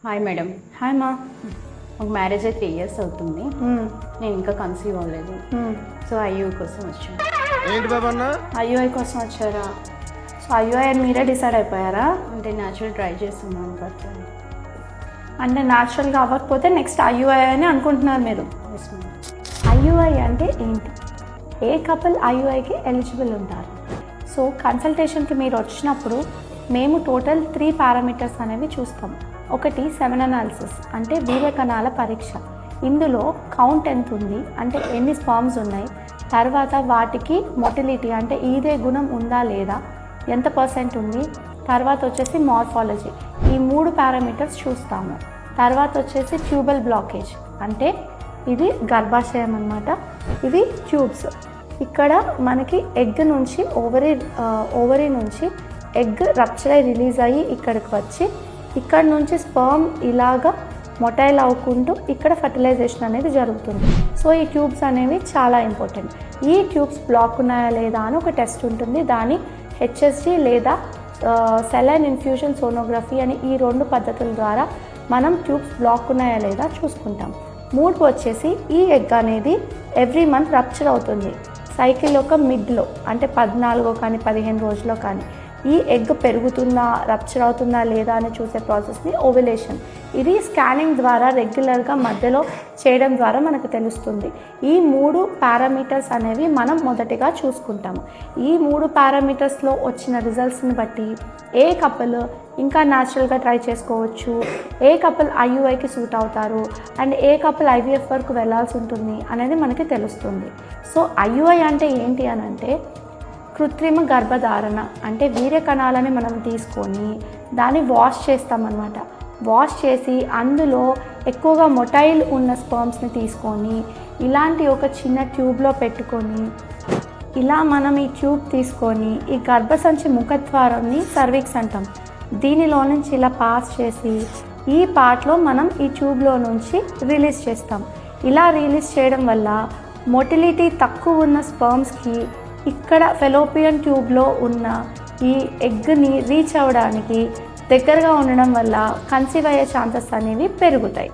Hi madam. Hi మా. ఒక marriage అయితే 3 years అవుతుంది. నేను ఇంకా కన్సీవ్ అవ్వలేదు. సో ఐయూ కోసం వచ్చాను. ఏంటి బాబన్నా? ఐయుఐ కోసం వచ్చారా? సో ఐయుఐ మీరే డిసైడ్ అయిపోయారా? అంటే న్యాచురల్ ట్రై చేస్తున్నాను బట్ అంటే న్యాచురల్గా అవ్వకపోతే నెక్స్ట్ ఐయుఐ అని అనుకుంటున్నారు మీరు. Yes madam. ఐయుఐ అంటే ఏంటి? ఏ కపుల్ ఐయుఐకి ఎలిజిబుల్ ఉంటారు? సో కన్సల్టేషన్కి మీరు వచ్చినప్పుడు మేము టోటల్ 3 పారామీటర్స్ అనేవి చూస్తాం. ఒకటి సెమెన్ అనాలిసిస్ అంటే వీర్యకణాల పరీక్ష. ఇందులో కౌంట్ ఎంత ఉంది అంటే ఎన్ని స్పర్మ్స్ ఉన్నాయి, తర్వాత వాటికి మొటిలిటీ అంటే ఈదే గుణం ఉందా లేదా, ఎంత పర్సెంట్ ఉంది, తర్వాత వచ్చేసి మార్ఫాలజీ. ఈ 3 పారామీటర్స్ చూస్తాము. తర్వాత వచ్చేసి ట్యూబల్ బ్లాకేజ్ అంటే ఇది గర్భాశయం అన్నమాట. ఇవి ట్యూబ్స్. ఇక్కడ మనకి ఎగ్ నుంచి ఓవరీ నుంచి ఎగ్ రప్చర్ అయి రిలీజ్ అయ్యి ఇక్కడికి వచ్చి ఇక్కడ నుంచి స్పర్మ్ ఇలాగా మొటైల్ అవ్వకుంటూ ఇక్కడ ఫర్టిలైజేషన్ అనేది జరుగుతుంది. సో ఈ ట్యూబ్స్ అనేవి చాలా ఇంపార్టెంట్. ఈ ట్యూబ్స్ బ్లాక్ ఉన్నాయా లేదా అని ఒక టెస్ట్ ఉంటుంది. దాని హెచ్ఎస్జి లేదా సెలైన్ ఇన్ఫ్యూషన్ సోనోగ్రఫీ అని ఈ 2 పద్ధతుల ద్వారా మనం ట్యూబ్స్ బ్లాక్ ఉన్నాయా లేదా చూసుకుంటాం. 3 వచ్చేసి ఈ ఎగ్ అనేది ఎవ్రీ మంత్ రప్చర్ అవుతుంది. సైకిల్ యొక్క మిడ్లో అంటే 14 కానీ 15 రోజుల్లో కానీ ఈ ఎగ్ పెరుగుతుందా, రప్చర్ అవుతుందా లేదా అని చూసే ప్రాసెస్ని ఓవ్యులేషన్. ఇది స్కానింగ్ ద్వారా రెగ్యులర్గా మధ్యలో చేయడం ద్వారా మనకు తెలుస్తుంది. ఈ 3 పారామీటర్స్ అనేవి మనం మొదటిగా చూసుకుంటాము. ఈ 3 పారామీటర్స్లో వచ్చిన రిజల్ట్స్ని బట్టి ఏ కపుల్ ఇంకా న్యాచురల్గా ట్రై చేసుకోవచ్చు, ఏ కపుల్ ఐయుఐకి సూట్ అవుతారు అండ్ ఏ కపుల్ ఐవీఎఫ్ వరకు వెళ్ళాల్సి ఉంటుంది అనేది మనకి తెలుస్తుంది. సో ఐయుఐ అంటే ఏంటి అని అంటే కృత్రిమ గర్భధారణ. అంటే వీర్యకణాలని మనం తీసుకొని దాన్ని వాష్ చేస్తామన్నమాట. వాష్ చేసి అందులో ఎక్కువగా మొటైల్ ఉన్న స్పర్మ్స్ని తీసుకొని ఇలాంటి ఒక చిన్న ట్యూబ్లో పెట్టుకొని ఇలా మనం ఈ ట్యూబ్ తీసుకొని ఈ గర్భసంచి ముఖద్వారాన్ని సర్విక్స్ అంటాం, దీనిలో నుంచి ఇలా పాస్ చేసి ఈ పార్ట్లో మనం ఈ ట్యూబ్లో నుంచి రిలీజ్ చేస్తాం. ఇలా రిలీజ్ చేయడం వల్ల మొటిలిటీ తక్కువ ఉన్న స్పర్మ్స్కి ఇక్కడ ఫెలోపియన్ ట్యూబ్లో ఉన్న ఈ ఎగ్ని రీచ్ అవ్వడానికి దగ్గరగా ఉండడం వల్ల కన్సీవ్ అయ్యే ఛాన్సెస్ అనేవి పెరుగుతాయి.